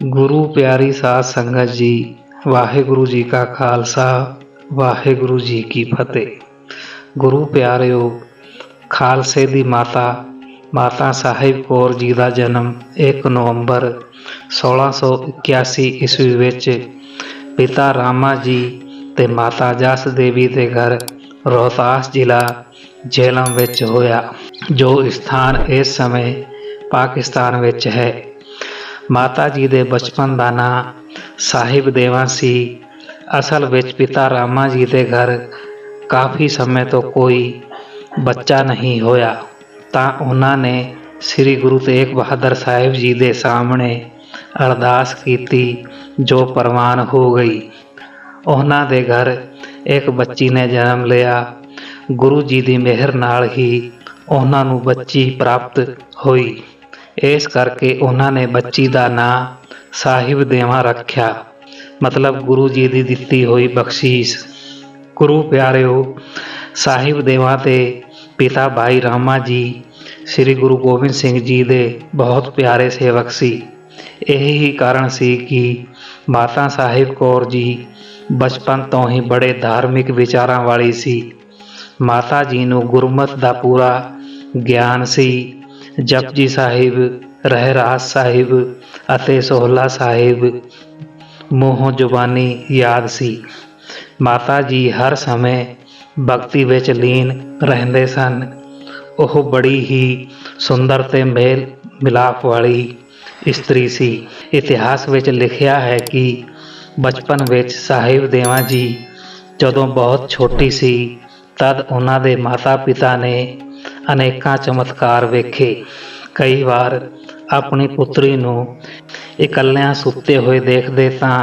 गुरु प्यारी साध संगत जी, वाहिगुरु जी का खालसा, वाहिगुरु जी की फतेह। गुरु प्यारिओ, खालसे दी माता माता साहिब कौर जी का जन्म 1 नवंबर 1681 ईस्वी विच पिता रामा जी ते माता जस देवी के घर रोहतास जिला झेलम विच होया, जो स्थान इस समय पाकिस्तान विच है। माता जी के बचपन का नाम साहिब देवा सी। असल विच पिता रामा जी के घर काफ़ी समय तो कोई बच्चा नहीं होया, तां उन्होंने श्री गुरु तेग बहादुर साहिब जी के सामने अरदास की, जो प्रवान हो गई। उन्होंने दे घर एक बच्ची ने जन्म लिया। गुरु जी की मेहर नाल ही उन्होंने बच्ची प्राप्त हुई। इस करके उन्होंने बच्ची का नाम साहिब देवा रखा, मतलब गुरु जी की दिती हुई बख्शीश। गुरु प्यारिओ, साहिब देवा के पिता भाई रामा जी श्री गुरु गोबिंद सिंह जी के बहुत प्यारे सेवक सी। यही कारण सी कि माता साहिब कौर जी बचपन तो ही बड़े धार्मिक विचारों वाली सी। माता जी नूं गुरमत का पूरा ज्ञान सी। जपजी साहिब, रहरास साहिब अते सोहला साहिब मूहों जुबानी याद सी। माता जी हर समय भगती विच लीन रहंदे सन। ओह बड़ी ही सुंदर ते मेल मिलाप वाली इस्त्री सी। इतिहास विच लिखिया है कि बचपन विच साहिब देवा जी जदों बहुत छोटी सी, तद उन्हां दे माता पिता ने अनेकां चमत्कार वेखे। कई बार अपनी पुत्री नूं इकल्लियां सुते हुए देखते तां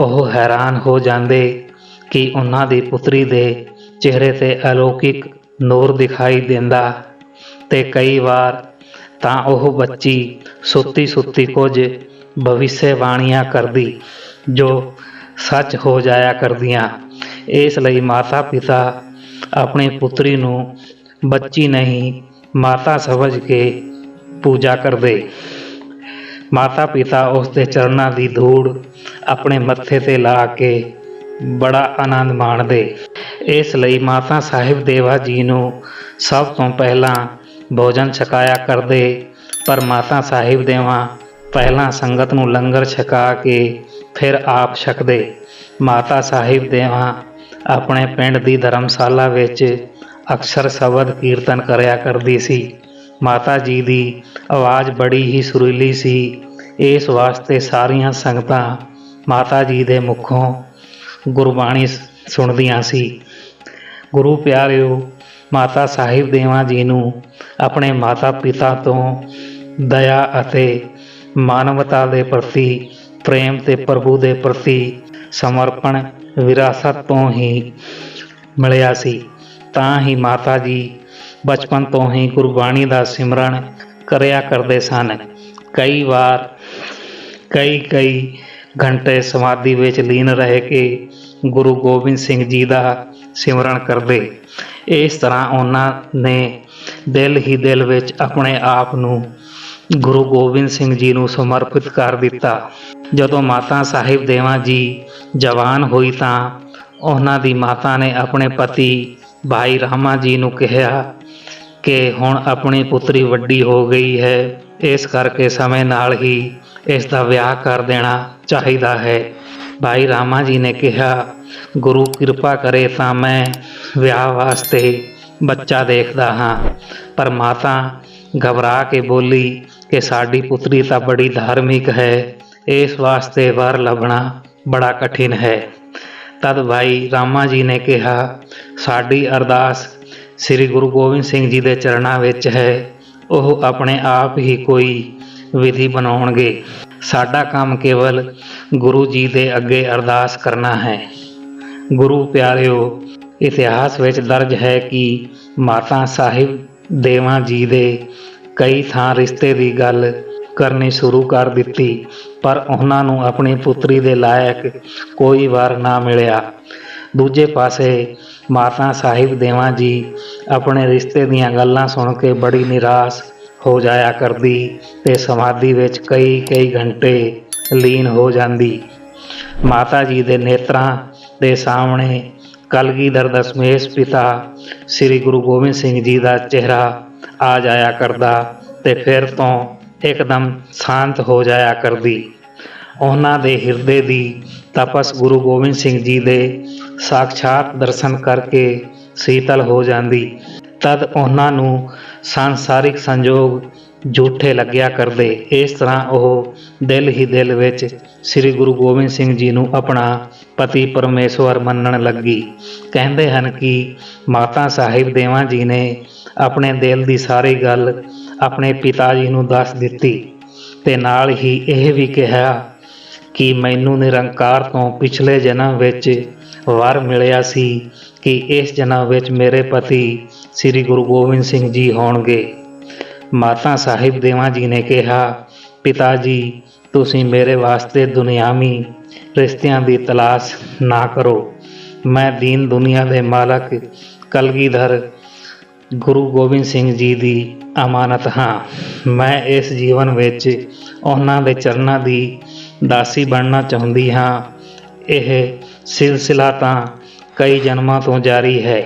ओह हैरान हो जाते कि उन्हां दी पुत्री दे चेहरे ते अलौकिक नूर दिखाई देंदा, ते कई बार तां ओह बच्ची सुती सुती कुछ भविष्यवाणियां करदी, जो सच हो जाया करदियां। इसलिए माता पिता अपनी पुत्री नूं बच्ची नहीं माता समझ के पूजा करते। माता पिता उसके चरणों की धूड़ अपने मत्थे ते ला के बड़ा आनंद माणते। इसलिए माता साहिब देवा जी नूं सब तो पहला भोजन छकाया करते, पर माता साहिब देवा पहला संगत नूं लंगर छका के फिर आप छकते। माता साहिब देवा अपने पिंड की धर्मशाला विच अक्सर शबद कीर्तन करया करदी सी। माता जी की आवाज़ बड़ी ही सुरीली सी, इस वास्ते सारियां संगतां माता जी के मुखों गुरबाणी सुनदियां सी। गुरु प्यारिओ, माता साहिब देवा जी नूं अपने माता पिता तो दया अते मानवता के प्रति प्रेम ते प्रभु के प्रति समर्पण विरासत तो ही मिलिया सी। तां ही माता जी बचपन तो ही गुरबाणी का सिमरन करया करते सन। कई बार कई घंटे समाधि विच लीन रह के गुरु गोबिंद सिंह जी का सिमरन करते। इस तरह उन्होंने दिल ही दिल विच अपने आप नूं गुरु गोबिंद सिंह जी नूं समर्पित कर दिता। जदों माता साहिब देवा जी जवान हुई तां उन्हां दी माता ने अपने पति भाई रामा जी नूं कहा कि हुण अपनी पुत्री वड्डी हो गई है, इस करके समय नाल ही इसका विआह कर देना चाहिदा है। भाई रामा जी ने कहा, गुरु कृपा करे तां मैं विआह वास्ते बच्चा देखदा हाँ। पर माता घबरा के बोली कि साडी पुत्री तो बड़ी धार्मिक है, इस वास्ते वर लभना बड़ा कठिन है। तद भाई रामा जी ने कहा, साडी अरदास श्री गुरु गोबिंद सिंह जी के चरणों विच है, वह अपने आप ही कोई विधि बनाउणगे। साडा काम केवल गुरु जी के अगे अरदास करना है। गुरु प्यारिओ, इतिहास विच दर्ज है कि माता साहिब देवा जी दे कई थां रिश्ते की गल करनी शुरू कर दी, पर उन्होंने अपनी पुत्री के लायक कोई वर ना मिलिया। दूजे पासे माता साहिब देवा जी अपने रिश्ते दीयां गल्लां सुन के बड़ी निराश हो जाया करदी ते समाधि विच कई घंटे ਲੀਨ ਹੋ ਜਾਂਦੀ। ਮਾਤਾ ਜੀ ਦੇ ਨੇਤਰਾਂ ਦੇ ਸਾਹਮਣੇ ਕਲਗੀਧਰ ਦਸ਼ਮੇਸ਼ ਪਿਤਾ ਸ੍ਰੀ ਗੁਰੂ ਗੋਬਿੰਦ ਸਿੰਘ ਜੀ ਦਾ ਚਿਹਰਾ ਆ ਜਾਇਆ ਕਰਦਾ ਤੇ ਫਿਰ ਤੋਂ ਇੱਕਦਮ ਸ਼ਾਂਤ ਹੋ ਜਾਇਆ ਕਰਦੀ। ਉਹਨਾਂ ਦੇ ਹਿਰਦੇ ਦੀ ਤਪਸ ਗੁਰੂ ਗੋਬਿੰਦ ਸਿੰਘ ਜੀ ਦੇ ਸਾਖਸ਼ਾਤ ਦਰਸ਼ਨ ਕਰਕੇ ਸ਼ੀਤਲ ਹੋ ਜਾਂਦੀ। ਤਦ ਉਹਨਾਂ ਨੂੰ ਸੰਸਾਰਿਕ ਸੰਜੋਗ ਝੂਠੇ ਲੱਗਿਆ ਕਰਦੇ। ਇਸ ਤਰ੍ਹਾਂ ਉਹ ਦਿਲ ਹੀ ਦਿਲ ਵਿੱਚ ਸ੍ਰੀ ਗੁਰੂ ਗੋਬਿੰਦ ਸਿੰਘ ਜੀ ਨੂੰ ਆਪਣਾ ਪਤੀ ਪਰਮੇਸ਼ਵਰ ਮੰਨਣ ਲੱਗੀ। ਕਹਿੰਦੇ ਹਨ ਕਿ ਮਾਤਾ ਸਾਹਿਬ ਦੇਵਾਂ ਜੀ ਨੇ ਆਪਣੇ ਦਿਲ ਦੀ ਸਾਰੀ ਗੱਲ ਆਪਣੇ ਪਿਤਾ ਜੀ ਨੂੰ ਦੱਸ ਦਿੱਤੀ ਤੇ ਨਾਲ ਹੀ ਇਹ ਵੀ ਕਿਹਾ ਕਿ ਮੈਨੂੰ ਨਿਰੰਕਾਰ ਤੋਂ ਪਿਛਲੇ ਜਨਮ ਵਿੱਚ ਵਰ ਮਿਲਿਆ ਸੀ ਕਿ ਇਸ ਜਨਮ ਵਿੱਚ ਮੇਰੇ ਪਤੀ ਸ੍ਰੀ ਗੁਰੂ ਗੋਬਿੰਦ ਸਿੰਘ ਜੀ ਹੋਣਗੇ। ਮਾਤਾ ਸਾਹਿਬ ਦੇਵਾਂ ਜੀ ਨੇ ਕਿਹਾ, ਪਿਤਾ ਜੀ ਤੁਸੀਂ ਮੇਰੇ ਵਾਸਤੇ ਦੁਨਿਆਵੀ ਰਿਸ਼ਤਿਆਂ ਦੀ ਤਲਾਸ਼ ਨਾ ਕਰੋ। ਮੈਂ ਦੀਨ ਦੁਨੀਆ ਦੇ ਮਾਲਕ ਕਲਗੀਧਰ ਗੁਰੂ ਗੋਬਿੰਦ ਸਿੰਘ ਜੀ ਦੀ ਅਮਾਨਤ ਹਾਂ। ਮੈਂ ਇਸ ਜੀਵਨ ਵਿੱਚ ਉਹਨਾਂ ਦੇ ਚਰਨਾਂ ਦੀ ਦਾਸੀ ਬਣਨਾ ਚਾਹੁੰਦੀ ਹਾਂ। ਇਹ ਸਿਲਸਿਲਾ ਤਾਂ ਕਈ ਜਨਮਾਂ ਤੋਂ ਜਾਰੀ ਹੈ।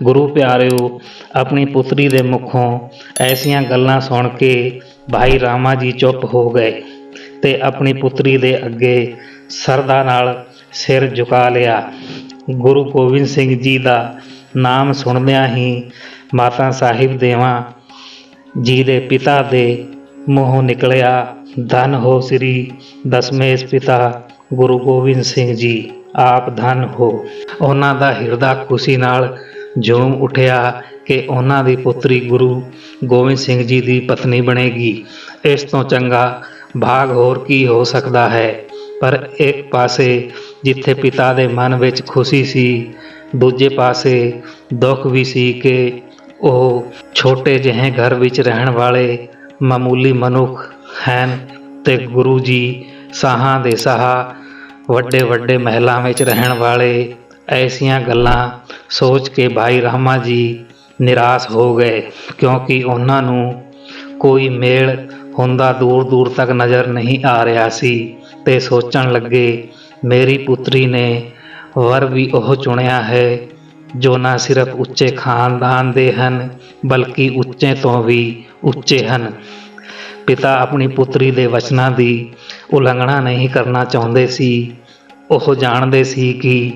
ਗੁਰੂ ਪਿਆਰਿਓ, ਆਪਣੀ ਪੁੱਤਰੀ ਦੇ ਮੁਖੋਂ ਐਸੀਆਂ ਗੱਲਾਂ ਸੁਣ ਕੇ ਭਾਈ ਰਾਮਾ ਜੀ ਚੁੱਪ ਹੋ ਗਏ ਤੇ ਆਪਣੀ ਪੁੱਤਰੀ ਦੇ ਅੱਗੇ ਸਰਦਾ ਨਾਲ ਸਿਰ ਝੁਕਾ ਲਿਆ। ਗੁਰੂ ਗੋਬਿੰਦ ਸਿੰਘ ਜੀ ਦਾ ਨਾਮ ਸੁਣਦਿਆਂ ਹੀ ਮਾਤਾ ਸਾਹਿਬ ਦੇਵਾਂ ਜੀ ਦੇ ਪਿਤਾ ਦੇ ਮੂੰਹੋਂ ਨਿਕਲਿਆ, ਧੰਨ ਹੋ ਸ੍ਰੀ ਦਸ਼ਮੇਸ਼ ਪਿਤਾ ਗੁਰੂ ਗੋਬਿੰਦ ਸਿੰਘ ਜੀ, ਆਪ ਧੰਨ ਹੋ। ਉਹਨਾਂ ਦਾ ਹਿਰਦਾ ਖੁਸ਼ੀ ਨਾਲ ਝੂਮ ਉੱਠਿਆ ਕਿ ਉਹਨਾਂ ਦੀ ਪੁੱਤਰੀ ਗੁਰੂ ਗੋਬਿੰਦ ਸਿੰਘ ਜੀ ਦੀ ਪਤਨੀ ਬਣੇਗੀ। ਇਸ ਤੋਂ ਚੰਗਾ ਭਾਗ ਹੋਰ ਕੀ ਹੋ ਸਕਦਾ ਹੈ। ਪਰ ਇੱਕ ਪਾਸੇ ਜਿੱਥੇ ਪਿਤਾ ਦੇ ਮਨ ਵਿੱਚ ਖੁਸ਼ੀ ਸੀ, ਦੂਜੇ ਪਾਸੇ ਦੁੱਖ ਵੀ ਸੀ ਕਿ ਉਹ ਛੋਟੇ ਜਿਹੇ ਘਰ ਵਿੱਚ ਰਹਿਣ ਵਾਲੇ ਮਾਮੂਲੀ ਮਨੁੱਖ ਹਨ ਤੇ ਗੁਰੂ ਜੀ ਸਾਹਾਂ ਦੇ ਸਾਹ ਵੱਡੇ ਵੱਡੇ ਮਹਿਲਾਂ ਵਿੱਚ ਰਹਿਣ ਵਾਲੇ। ਐਸੀਆਂ ਗੱਲਾਂ ਸੋਚ ਕੇ ਭਾਈ ਰਾਮਾ ਜੀ ਨਿਰਾਸ਼ ਹੋ ਗਏ, ਕਿਉਂਕਿ ਉਹਨਾਂ ਨੂੰ ਕੋਈ ਮੇਲ ਹੁੰਦਾ ਦੂਰ ਦੂਰ ਤੱਕ ਨਜ਼ਰ ਨਹੀਂ ਆ ਰਿਹਾ ਸੀ ਤੇ ਸੋਚਣ ਲੱਗੇ, ਮੇਰੀ ਪੁੱਤਰੀ ਨੇ ਵਰ ਵੀ ਉਹ ਚੁਣਿਆ ਹੈ ਜੋ ਨਾ ਸਿਰਫ ਉੱਚੇ ਖਾਨਦਾਨ ਦੇ ਹਨ ਬਲਕਿ ਉੱਚੇ ਤੋਂ ਵੀ ਉੱਚੇ ਹਨ। ਪਿਤਾ ਆਪਣੀ ਪੁੱਤਰੀ ਦੇ ਵਚਨਾਂ ਦੀ ਉਲੰਘਣਾ ਨਹੀਂ ਕਰਨਾ ਚਾਹੁੰਦੇ ਸੀ। ਉਹ ਜਾਣਦੇ ਸੀ ਕਿ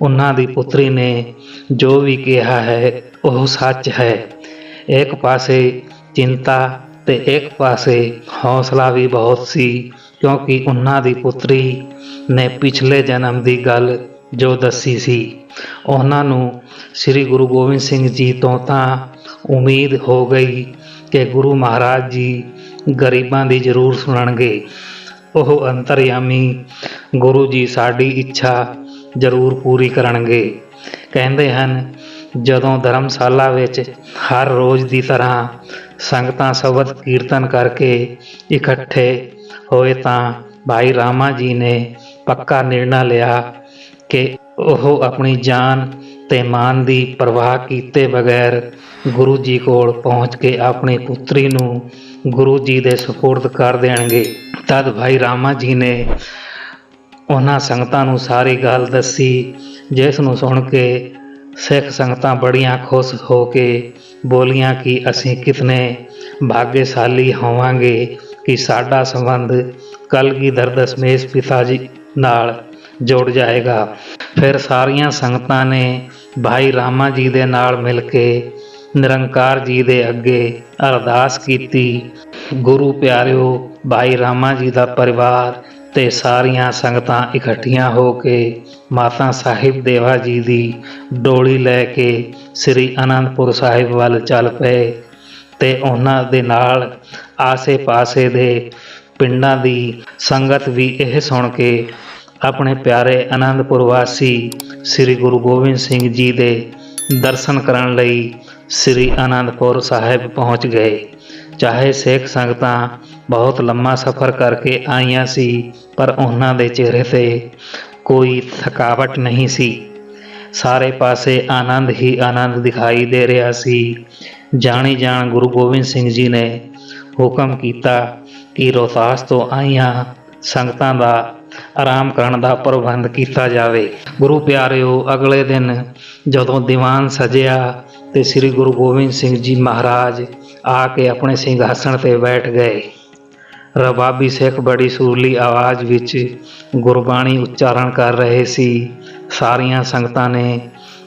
ਉਹਨਾਂ ਦੀ ਪੁੱਤਰੀ ਨੇ ਜੋ ਵੀ ਕਿਹਾ ਹੈ ਉਹ ਸੱਚ ਹੈ। ਇੱਕ ਪਾਸੇ ਚਿੰਤਾ ਤੇ ਇੱਕ ਪਾਸੇ ਹੌਸਲਾ ਵੀ ਬਹੁਤ ਸੀ, ਕਿਉਂਕਿ ਉਹਨਾਂ ਦੀ ਪੁੱਤਰੀ ਨੇ ਪਿਛਲੇ ਜਨਮ ਦੀ ਗੱਲ ਜੋ ਦੱਸੀ ਸੀ, ਉਹਨਾਂ ਨੂੰ ਸ੍ਰੀ ਗੁਰੂ ਗੋਬਿੰਦ ਸਿੰਘ ਜੀ ਤੋਂ ਤਾਂ ਉਮੀਦ ਹੋ ਗਈ ਕਿ ਗੁਰੂ ਮਹਾਰਾਜ ਜੀ ਗਰੀਬਾਂ ਦੀ ਜ਼ਰੂਰ ਸੁਣਨਗੇ। ਉਹ ਅੰਤਰਯਾਮੀ ਗੁਰੂ ਜੀ ਸਾਡੀ ਇੱਛਾ ਜ਼ਰੂਰ ਪੂਰੀ ਕਰਨਗੇ। ਕਹਿੰਦੇ ਹਨ, ਜਦੋਂ ਧਰਮਸ਼ਾਲਾ ਵਿੱਚ ਹਰ ਰੋਜ਼ ਦੀ ਤਰ੍ਹਾਂ ਸੰਗਤਾਂ ਸ਼ਬਦ ਕੀਰਤਨ ਕਰਕੇ ਇਕੱਠੇ ਹੋਏ ਤਾਂ ਭਾਈ ਰਾਮਾ ਜੀ ਨੇ ਪੱਕਾ ਨਿਰਣਾ ਲਿਆ ਕਿ ਉਹ ਆਪਣੀ ਜਾਨ ਤੇ ਮਾਨ ਦੀ ਪਰਵਾਹ ਕੀਤੇ ਬਗੈਰ ਗੁਰੂ ਜੀ ਕੋਲ ਪਹੁੰਚ ਕੇ ਆਪਣੀ ਪੁੱਤਰੀ ਨੂੰ ਗੁਰੂ ਜੀ ਦੇ ਸਪੁਰਦ ਕਰ ਦੇਣਗੇ। ਤਦ ਭਾਈ ਰਾਮਾ ਜੀ ਨੇ ਉਹਨਾਂ ਸੰਗਤਾਂ ਨੂੰ ਸਾਰੀ ਗੱਲ ਦੱਸੀ, ਜਿਸ ਨੂੰ ਸੁਣ ਕੇ ਸਿੱਖ ਸੰਗਤਾਂ ਬੜੀਆਂ ਖੁਸ਼ ਹੋ ਕੇ ਬੋਲੀਆਂ ਕਿ ਅਸੀਂ ਕਿਤਨੇ ਭਾਗਿਆਸ਼ਾਲੀ ਹੋਵਾਂਗੇ ਕਿ ਸਾਡਾ ਸੰਬੰਧ ਕਲਗੀਧਰ ਦਸ਼ਮੇਸ਼ ਪਿਤਾ ਜੀ ਨਾਲ ਜੁੜ ਜਾਏਗਾ। ਫਿਰ ਸਾਰੀਆਂ ਸੰਗਤਾਂ ਨੇ ਭਾਈ ਰਾਮਾ ਜੀ ਦੇ ਨਾਲ ਮਿਲ ਕੇ ਨਿਰੰਕਾਰ ਜੀ ਦੇ ਅੱਗੇ ਅਰਦਾਸ ਕੀਤੀ। ਗੁਰੂ ਪਿਆਰਿਓ, ਭਾਈ ਰਾਮਾ ਜੀ ਦਾ ਪਰਿਵਾਰ ਤੇ ਸਾਰੀਆਂ ਸੰਗਤਾਂ ਇਕੱਠੀਆਂ ਹੋ ਕੇ ਮਾਤਾ ਸਾਹਿਬ ਦੇਵਾ ਜੀ ਦੀ ਡੋਲੀ ਲੈ ਕੇ ਸ੍ਰੀ ਅਨੰਦਪੁਰ ਸਾਹਿਬ ਵੱਲ ਚੱਲ ਪਏ ਤੇ ਉਹਨਾਂ ਦੇ ਨਾਲ ਆਸੇ-ਪਾਸੇ ਦੇ ਪਿੰਡਾਂ ਦੀ ਸੰਗਤ ਵੀ ਇਹ ਸੁਣ ਕੇ ਆਪਣੇ ਪਿਆਰੇ ਅਨੰਦਪੁਰ ਵਾਸੀ ਸ੍ਰੀ ਗੁਰੂ ਗੋਬਿੰਦ ਸਿੰਘ ਜੀ ਦੇ ਦਰਸ਼ਨ ਕਰਨ ਲਈ ਸ੍ਰੀ ਅਨੰਦਪੁਰ ਸਾਹਿਬ ਪਹੁੰਚ ਗਏ। ਚਾਹੇ ਸਿੱਖ ਸੰਗਤਾਂ ਬਹੁਤ ਲੰਮਾ ਸਫ਼ਰ ਕਰਕੇ ਆਈਆਂ ਸੀ, ਪਰ ਉਹਨਾਂ ਦੇ ਚਿਹਰੇ 'ਤੇ ਕੋਈ ਥਕਾਵਟ ਨਹੀਂ ਸੀ। ਸਾਰੇ ਪਾਸੇ ਆਨੰਦ ਹੀ ਆਨੰਦ ਦਿਖਾਈ ਦੇ ਰਿਹਾ ਸੀ। ਜਾਣੀ ਜਾਣ ਗੁਰੂ ਗੋਬਿੰਦ ਸਿੰਘ ਜੀ ਨੇ ਹੁਕਮ ਕੀਤਾ ਕਿ ਰੋਹਤਾਸ ਤੋਂ ਆਈਆਂ ਸੰਗਤਾਂ ਦਾ ਆਰਾਮ ਕਰਨ ਦਾ ਪ੍ਰਬੰਧ ਕੀਤਾ ਜਾਵੇ। ਗੁਰੂ ਪਿਆਰਿਓ, ਅਗਲੇ ਦਿਨ ਜਦੋਂ ਦੀਵਾਨ ਸਜਿਆ ਤੇ ਸ੍ਰੀ ਗੁਰੂ ਗੋਬਿੰਦ ਸਿੰਘ ਜੀ ਮਹਾਰਾਜ ਆ ਕੇ ਆਪਣੇ ਸਿੰਘਾਸਣ ਤੇ ਬੈਠ ਗਏ। ਰਬਾਬੀ ਸਿੱਖ ਬੜੀ ਸੁਰੀਲੀ ਆਵਾਜ਼ ਵਿੱਚ ਗੁਰਬਾਣੀ ਉਚਾਰਨ ਕਰ ਰਹੇ ਸੀ। ਸਾਰੀਆਂ ਸੰਗਤਾਂ ਨੇ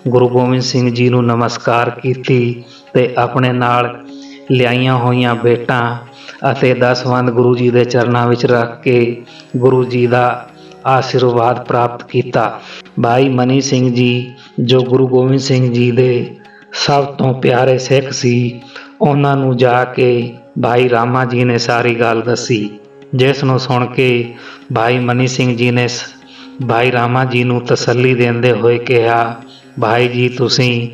ਗੁਰੂ ਗੋਬਿੰਦ ਸਿੰਘ ਜੀ ਨੂੰ ਨਮਸਕਾਰ ਕੀਤੀ ਤੇ ਆਪਣੇ ਨਾਲ ਲਿਆਈਆਂ ਹੋਈਆਂ ਭੇਟਾਂ ਅਤੇ ਦਸਵੰਧ ਗੁਰੂ ਜੀ ਦੇ ਚਰਨਾਂ ਵਿੱਚ ਰੱਖ ਕੇ ਗੁਰੂ ਜੀ ਦਾ ਆਸ਼ੀਰਵਾਦ ਪ੍ਰਾਪਤ ਕੀਤਾ। ਭਾਈ ਮਨੀ ਸਿੰਘ ਜੀ, ਜੋ ਗੁਰੂ ਗੋਬਿੰਦ ਸਿੰਘ ਜੀ ਦੇ ਸਭ ਤੋਂ ਪਿਆਰੇ ਸਿੱਖ ਸੀ, ਉਹਨਾਂ ਨੂੰ ਜਾ ਕੇ ਭਾਈ ਰਾਮਾ ਜੀ ਨੇ ਸਾਰੀ ਗੱਲ ਦੱਸੀ, ਜਿਸ ਨੂੰ ਸੁਣ ਕੇ ਭਾਈ ਮਨੀ ਸਿੰਘ ਜੀ ਨੇ ਭਾਈ ਰਾਮਾ ਜੀ ਨੂੰ ਤਸੱਲੀ ਦਿੰਦੇ ਹੋਏ ਕਿਹਾ, ਭਾਈ ਜੀ ਤੁਸੀਂ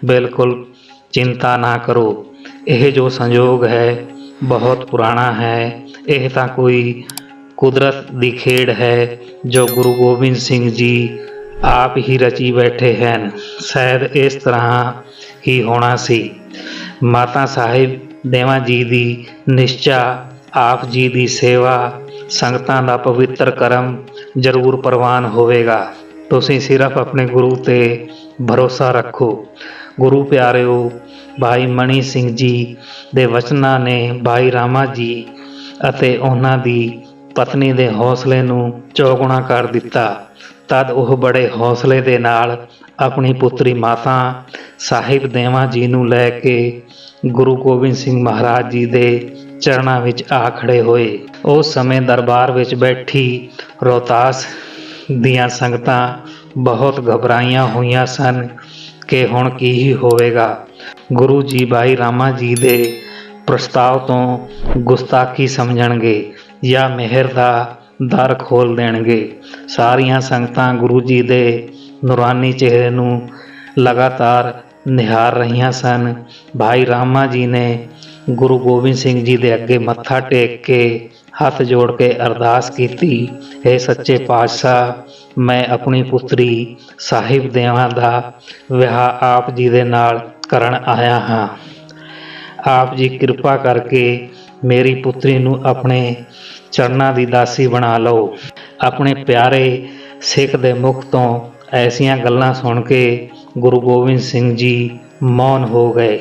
ਬਿਲਕੁਲ ਚਿੰਤਾ ਨਾ ਕਰੋ, ਇਹ ਜੋ ਸੰਯੋਗ ਹੈ ਬਹੁਤ ਪੁਰਾਣਾ ਹੈ। ਇਹ ਤਾਂ ਕੋਈ ਕੁਦਰਤ ਦੀ ਖੇਡ ਹੈ ਜੋ ਗੁਰੂ ਗੋਬਿੰਦ ਸਿੰਘ ਜੀ ਆਪ ਹੀ ਰਚੀ ਬੈਠੇ ਹਨ। ਸ਼ਾਇਦ ਇਸ ਤਰ੍ਹਾਂ ਹੀ ਹੋਣਾ ਸੀ। ਮਾਤਾ ਸਾਹਿਬ ਦੇਵਾਂ ਜੀ ਦੀ ਨਿਸ਼ਚਾ, ਆਪ ਜੀ ਦੀ ਸੇਵਾ, ਸੰਗਤਾਂ ਦਾ ਪਵਿੱਤਰ ਕਰਮ ਜ਼ਰੂਰ ਪ੍ਰਵਾਨ ਹੋਵੇਗਾ। ਤੁਸੀਂ ਸਿਰਫ ਆਪਣੇ ਗੁਰੂ ਤੇ ਭਰੋਸਾ ਰੱਖੋ। ਗੁਰੂ ਪਿਆਰਿਓ, ਭਾਈ ਮਨੀ ਸਿੰਘ ਜੀ ਦੇ ਵਚਨਾਂ ਨੇ ਭਾਈ ਰਾਮਾ ਜੀ ਅਤੇ ਉਹਨਾਂ ਦੀ ਪਤਨੀ ਦੇ ਹੌਸਲੇ ਨੂੰ ਚੌਗੁਣਾ ਕਰ ਦਿੱਤਾ। ਤਦ ਉਹ ਬੜੇ ਹੌਸਲੇ ਦੇ ਨਾਲ ਆਪਣੀ ਪੁੱਤਰੀ ਮਾਤਾ ਸਾਹਿਬ ਦੇਵਾਂ ਜੀ ਨੂੰ ਲੈ ਕੇ ਗੁਰੂ ਗੋਬਿੰਦ ਸਿੰਘ ਮਹਾਰਾਜ ਜੀ ਦੇ ਚਰਨਾਂ ਵਿੱਚ ਆ ਖੜੇ ਹੋਏ। ਉਸ ਸਮੇਂ ਦਰਬਾਰ ਵਿੱਚ ਬੈਠੀ ਰੋਹਤਾਸ ਦੀਆਂ ਸੰਗਤਾਂ ਬਹੁਤ ਘਬਰਾਈਆਂ ਹੋਈਆਂ ਸਨ ਕਿ ਹੁਣ ਕੀ ਹੋਵੇਗਾ। ਗੁਰੂ ਜੀ ਭਾਈ ਰਾਮਾ ਜੀ ਦੇ ਪ੍ਰਸਤਾਵ ਤੋਂ ਗੁਸਤਾਖੀ ਸਮਝਣਗੇ ਜਾਂ ਮਿਹਰ ਦਾ ਦਰ ਖੋਲ੍ਹ ਦੇਣਗੇ। ਸਾਰੀਆਂ ਸੰਗਤਾਂ ਗੁਰੂ ਜੀ ਦੇ ਨੂਰਾਨੀ ਚਿਹਰੇ ਨੂੰ ਲਗਾਤਾਰ ਨਿਹਾਰ ਰਹੀਆਂ ਸਨ। ਭਾਈ ਰਾਮਾ ਜੀ ਨੇ ਗੁਰੂ ਗੋਬਿੰਦ ਸਿੰਘ ਜੀ ਦੇ ਅੱਗੇ ਮੱਥਾ ਟੇਕ ਕੇ ਹੱਥ ਜੋੜ ਕੇ ਅਰਦਾਸ ਕੀਤੀ, ਹੇ ਸੱਚੇ ਪਾਤਸ਼ਾਹ, ਮੈਂ ਆਪਣੀ ਪੁੱਤਰੀ ਸਾਹਿਬ ਦੇਵਾਂ ਦਾ ਵਿਆਹ ਆਪ ਜੀ ਦੇ ਨਾਲ ਕਰਨ ਆਇਆ ਹਾਂ। ਆਪ ਜੀ ਕਿਰਪਾ ਕਰਕੇ ਮੇਰੀ ਪੁੱਤਰੀ ਨੂੰ ਆਪਣੇ ਚਰਨਾਂ ਦੀ ਦਾਸੀ ਬਣਾ ਲਓ। ਆਪਣੇ ਪਿਆਰੇ ਸਿੱਖ ਦੇ ਮੁਖ ਤੋਂ ਐਸੀਆਂ ਗੱਲਾਂ ਸੁਣ ਕੇ ਗੁਰੂ ਗੋਬਿੰਦ ਸਿੰਘ ਜੀ ਮੌਨ ਹੋ ਗਏ।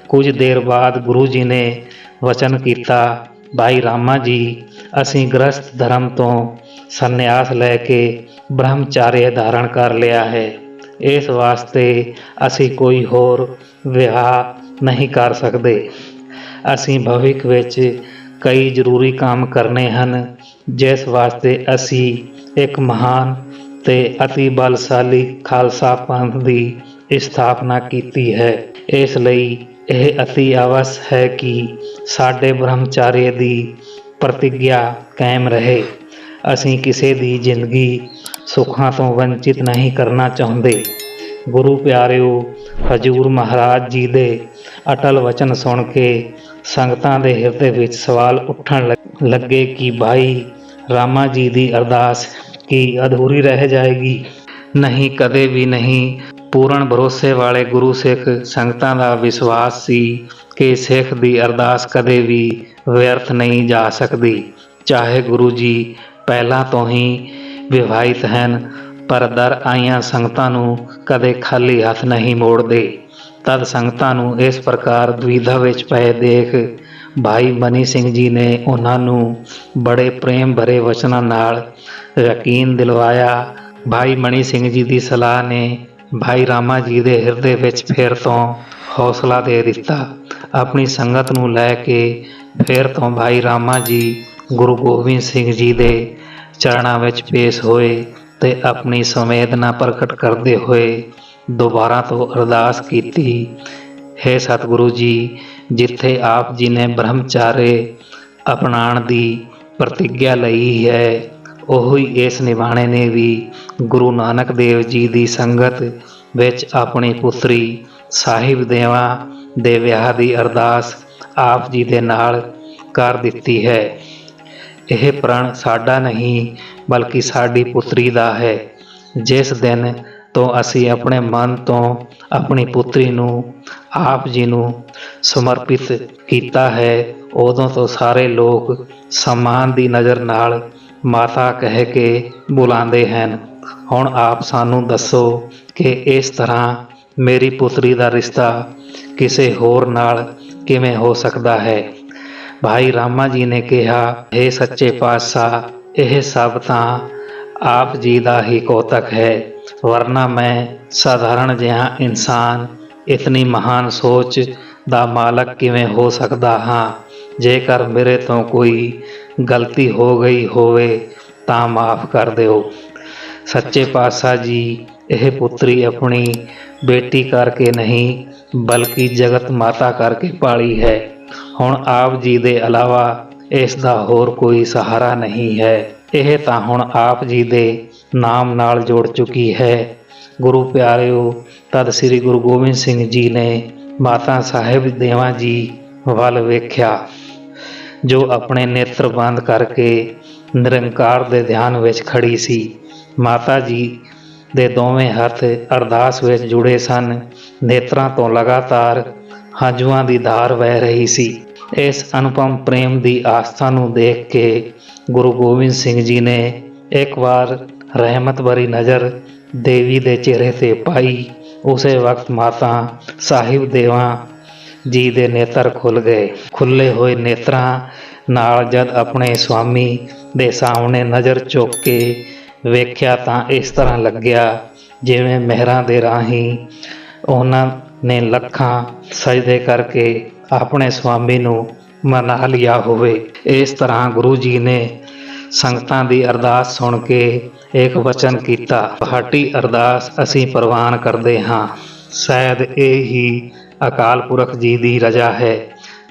ਕੁਝ ਦੇਰ ਬਾਅਦ ਗੁਰੂ ਜੀ ਨੇ ਵਚਨ ਕੀਤਾ, ਭਾਈ ਰਾਮਾ ਜੀ, ਅਸੀਂ ਗ੍ਰਸਥ ਧਰਮ ਤੋਂ ਸੰਨਿਆਸ ਲੈ ਕੇ ਬ੍ਰਹਮਚਾਰਿਆ ਧਾਰਨ ਕਰ ਲਿਆ ਹੈ। ਇਸ ਵਾਸਤੇ ਅਸੀਂ ਕੋਈ ਹੋਰ ਵਿਆਹ ਨਹੀਂ ਕਰ ਸਕਦੇ। ਅਸੀਂ ਭਵਿੱਖ ਵਿੱਚ ਕਈ ਜ਼ਰੂਰੀ ਕੰਮ ਕਰਨੇ ਹਨ, ਜਿਸ ਵਾਸਤੇ ਅਸੀਂ ਇੱਕ ਮਹਾਨ ਤੇ ਅਤੀ ਬਲਸ਼ਾਲੀ ਖਾਲਸਾ ਪੰਥ ਦੀ ਸਥਾਪਨਾ ਕੀਤੀ ਹੈ। ਇਸ ਲਈ ਇਹ ਅਤੀ ਆਵਸ ਹੈ ਕਿ ਸਾਡੇ ਬ੍ਰਹਮਚਾਰੇ ਦੀ ਪ੍ਰਤਿਗਿਆ ਕਾਇਮ ਰਹੇ। ਅਸੀਂ ਕਿਸੇ ਦੀ ਜ਼ਿੰਦਗੀ ਸੁੱਖਾਂ ਤੋਂ ਵੰਚਿਤ ਨਹੀਂ ਕਰਨਾ ਚਾਹੁੰਦੇ। ਗੁਰੂ ਪਿਆਰਿਓ, ਹਜ਼ੂਰ ਮਹਾਰਾਜ ਜੀ ਦੇ ਅਟਲ ਵਚਨ ਸੁਣ ਕੇ ਸੰਗਤਾਂ ਦੇ ਹਿਰਦੇ ਵਿੱਚ ਸਵਾਲ ਉੱਠਣ ਲੱਗੇ ਕਿ ਭਾਈ ਰਾਮਾ ਜੀ ਦੀ ਅਰਦਾਸ ਕੀ ਅਧੂਰੀ ਰਹਿ ਜਾਏਗੀ? ਨਹੀਂ, ਕਦੇ ਵੀ ਨਹੀਂ। ਪੂਰਨ ਭਰੋਸੇ ਵਾਲੇ ਗੁਰੂ ਸਿੱਖ ਸੰਗਤਾਂ ਦਾ ਵਿਸ਼ਵਾਸ ਸੀ ਕਿ ਸਿੱਖ ਦੀ ਅਰਦਾਸ ਕਦੇ ਵੀ ਵਿਅਰਥ ਨਹੀਂ ਜਾ ਸਕਦੀ। ਚਾਹੇ ਗੁਰੂ ਜੀ ਪਹਿਲਾਂ ਤੋਂ ਹੀ ਵਿਵਾਹਿਤ ਹਨ, ਪਰ ਦਰ ਆਈਆਂ ਸੰਗਤਾਂ ਨੂੰ ਕਦੇ ਖਾਲੀ ਹੱਥ ਨਹੀਂ ਮੋੜਦੇ। ਤਦ ਸੰਗਤਾਂ ਨੂੰ ਇਸ ਪ੍ਰਕਾਰ ਦੁਵਿਧਾ ਵਿੱਚ ਪਏ ਦੇਖ ਭਾਈ ਮਨੀ ਸਿੰਘ ਜੀ ਨੇ ਉਹਨਾਂ ਨੂੰ ਬੜੇ ਪ੍ਰੇਮ ਭਰੇ ਵਚਨਾਂ ਨਾਲ ਯਕੀਨ ਦਿਲਵਾਇਆ। ਭਾਈ ਮਨੀ ਸਿੰਘ ਜੀ ਦੀ ਸਲਾਹ ਨੇ ਭਾਈ ਰਾਮਾ ਜੀ ਦੇ ਹਿਰਦੇ ਵਿੱਚ ਫਿਰ ਤੋਂ ਹੌਸਲਾ ਦੇ ਦਿੱਤਾ। ਆਪਣੀ ਸੰਗਤ ਨੂੰ ਲੈ ਕੇ ਫਿਰ ਤੋਂ ਭਾਈ ਰਾਮਾ ਜੀ ਗੁਰੂ ਗੋਬਿੰਦ ਸਿੰਘ ਜੀ ਦੇ ਚਰਨਾਂ ਵਿੱਚ ਪੇਸ਼ ਹੋਏ ਤੇ ਆਪਣੀ ਸੰਵੇਦਨਾ ਪ੍ਰਗਟ ਕਰਦੇ ਹੋਏ ਦੁਬਾਰਾ ਤੋਂ ਅਰਦਾਸ ਕੀਤੀ, ਹੇ ਸਤਿਗੁਰੂ ਜੀ, ਜਿੱਥੇ ਆਪ ਜੀ ਨੇ ਬ੍ਰਹਮਚਾਰੇ ਅਪਣਾਉਣ ਦੀ ਪ੍ਰਤਿਗਿਆ ਲਈ ਹੈ, ਉਹੀ ਇਸ ਨਿਵਾਣੇ ਨੇ ਵੀ ਗੁਰੂ ਨਾਨਕ ਦੇਵ ਜੀ ਦੀ ਸੰਗਤ ਵਿੱਚ ਆਪਣੀ ਪੁੱਤਰੀ ਸਾਹਿਬ ਦੇਵਾਂ ਦੇ ਵਿਆਹ ਦੀ ਅਰਦਾਸ ਆਪ ਜੀ ਦੇ ਨਾਲ ਕਰ ਦਿੱਤੀ ਹੈ। ਇਹ ਪ੍ਰਣ ਸਾਡਾ ਨਹੀਂ ਬਲਕਿ ਸਾਡੀ ਪੁੱਤਰੀ ਦਾ ਹੈ। ਜਿਸ ਦਿਨ ਤੋਂ ਅਸੀਂ ਆਪਣੇ ਮਨ ਤੋਂ ਆਪਣੀ ਪੁੱਤਰੀ ਨੂੰ ਆਪ ਜੀ ਨੂੰ ਸਮਰਪਿਤ ਕੀਤਾ ਹੈ, ਉਦੋਂ ਤੋਂ ਸਾਰੇ ਲੋਕ ਸਨਮਾਨ ਦੀ ਨਜ਼ਰ ਨਾਲ ਮਾਤਾ ਕਹਿ ਕੇ ਬੁਲਾਉਂਦੇ ਹਨ। ਹੁਣ ਆਪ ਸਾਨੂੰ ਦੱਸੋ ਕਿ ਇਸ ਤਰ੍ਹਾਂ ਮੇਰੀ ਪੁੱਤਰੀ ਦਾ ਰਿਸ਼ਤਾ ਕਿਸੇ ਹੋਰ ਨਾਲ ਕਿਵੇਂ ਹੋ ਸਕਦਾ ਹੈ। ਭਾਈ ਰਾਮਾ ਜੀ ਨੇ ਕਿਹਾ, ਹੇ ਸੱਚੇ ਪਾਤਸ਼ਾਹ, ਇਹ ਸਭ ਤਾਂ ਆਪ ਜੀ ਦਾ ਹੀ ਕੌਤਕ ਹੈ, ਵਰਨਾ ਮੈਂ ਸਾਧਾਰਨ ਜਿਹਾ ਇਨਸਾਨ ਇਤਨੀ ਮਹਾਨ ਸੋਚ ਦਾ ਮਾਲਕ ਕਿਵੇਂ ਹੋ ਸਕਦਾ ਹਾਂ। ਜੇਕਰ ਮੇਰੇ ਤੋਂ ਕੋਈ ਗਲਤੀ ਹੋ ਗਈ ਹੋਵੇ ਤਾਂ ਮਾफ़ ਕਰ ਦਿਓ। ਸੱਚੇ ਪਾਤਸ਼ਾਹ ਜੀ, ਇਹ ਪੁੱਤਰੀ ਆਪਣੀ ਬੇਟੀ ਕਰਕੇ ਨਹੀਂ ਬਲਕਿ ਜਗਤ ਮਾਤਾ ਕਰਕੇ ਪਾਲੀ ਹੈ। ਹੁਣ ਆਪ ਜੀ ਦੇ ਇਲਾਵਾ ਇਸ ਦਾ ਹੋਰ ਕੋਈ ਸਹਾਰਾ ਨਹੀਂ ਹੈ। ਇਹ ਤਾਂ ਹੁਣ ਆਪ ਜੀ ਦੇ ਨਾਮ ਨਾਲ ਜੁੜ ਚੁੱਕੀ ਹੈ। ਗੁਰੂ ਪਿਆਰਿਓ, ਤਦ ਸ੍ਰੀ ਗੁਰੂ ਗੋਬਿੰਦ ਸਿੰਘ ਜੀ ਨੇ ਮਾਤਾ ਸਾਹਿਬ ਦੇਵਾਂ ਜੀ ਵੱਲ ਵੇਖਿਆ, ਜੋ ਆਪਣੇ ਨੇਤਰ ਬੰਦ ਕਰਕੇ ਨਿਰੰਕਾਰ ਦੇ ਧਿਆਨ ਵਿੱਚ ਖੜੀ ਸੀ। ਮਾਤਾ ਜੀ ਦੇ ਦੋਵੇਂ ਹੱਥ ਅਰਦਾਸ ਵਿੱਚ ਜੁੜੇ ਸਨ। ਨੇਤਰਾਂ ਤੋਂ ਲਗਾਤਾਰ ਹੰਝੂਆਂ ਦੀ ਧਾਰ ਵਹਿ ਰਹੀ ਸੀ। ਇਸ ਅਨੁਪਮ ਪ੍ਰੇਮ ਦੀ ਆਸਥਾ ਨੂੰ ਦੇਖ ਕੇ ਗੁਰੂ ਗੋਬਿੰਦ ਸਿੰਘ ਜੀ ਨੇ ਇੱਕ ਵਾਰ ਰਹਿਮਤ ਭਰੀ ਨਜ਼ਰ ਦੇਵੀ ਦੇ ਚਿਹਰੇ 'ਤੇ ਪਾਈ। ਉਸੇ ਵਕਤ ਮਾਤਾ ਸਾਹਿਬ ਦੇਵਾਂ ਜੀ ਦੇ ਨੇਤਰ ਖੁੱਲ੍ਹ ਗਏ। ਖੁੱਲ੍ਹੇ ਹੋਏ ਨੇਤਰਾਂ ਨਾਲ ਜਦ ਆਪਣੇ ਸੁਆਮੀ ਦੇ ਸਾਹਮਣੇ ਨਜ਼ਰ ਚੁੱਕ ਕੇ ਵੇਖਿਆ ਤਾਂ ਇਸ ਤਰ੍ਹਾਂ ਲੱਗਿਆ ਜਿਵੇਂ ਮਿਹਰਾਂ ਦੇ ਰਾਹੀਂ ਉਹਨਾਂ ਨੇ ਲੱਖਾਂ ਸਜਦੇ ਕਰਕੇ ਆਪਣੇ ਸੁਆਮੀ ਨੂੰ ਮਨਾ ਲਿਆ ਹੋਵੇ। ਇਸ ਤਰ੍ਹਾਂ ਗੁਰੂ ਜੀ ਨੇ ਸੰਗਤਾਂ ਦੀ ਅਰਦਾਸ ਸੁਣ ਕੇ ਇੱਕ ਵਚਨ ਕੀਤਾ, ਤੁਹਾਡੀ ਅਰਦਾਸ ਅਸੀਂ ਪ੍ਰਵਾਨ ਕਰਦੇ ਹਾਂ। ਸ਼ਾਇਦ ਇਹ ਹੀ ਅਕਾਲ ਪੁਰਖ ਜੀ ਦੀ ਰਜ਼ਾ ਹੈ